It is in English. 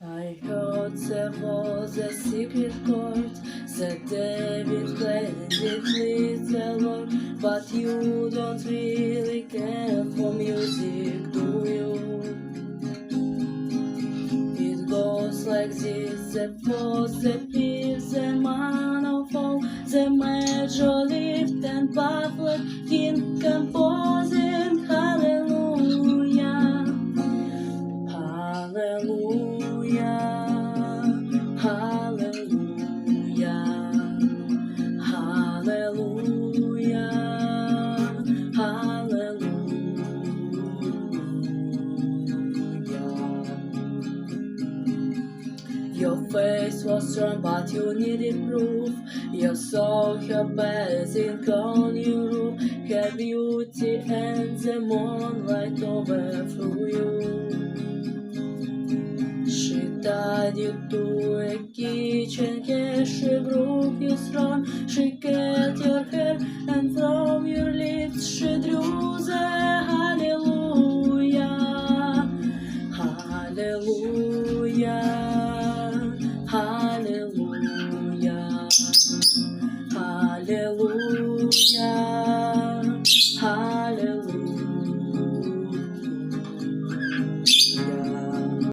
I heard there was a secret chord that David played with the Lord, but you don't really care for music, do you? It goes like this: the fourth, the fifth, the manifold, the major, lift and baffled, king composing. Hallelujah, hallelujah, hallelujah, hallelujah, hallelujah. Your face was strong, but you needed proof. You saw her bathing on your roof, her beauty and the moonlight overthrew you. She tied you to a kitchen cage, she broke your throne, she cut your hair, and from your lips she drew the hallelujah, hallelujah, hallelujah, hallelujah,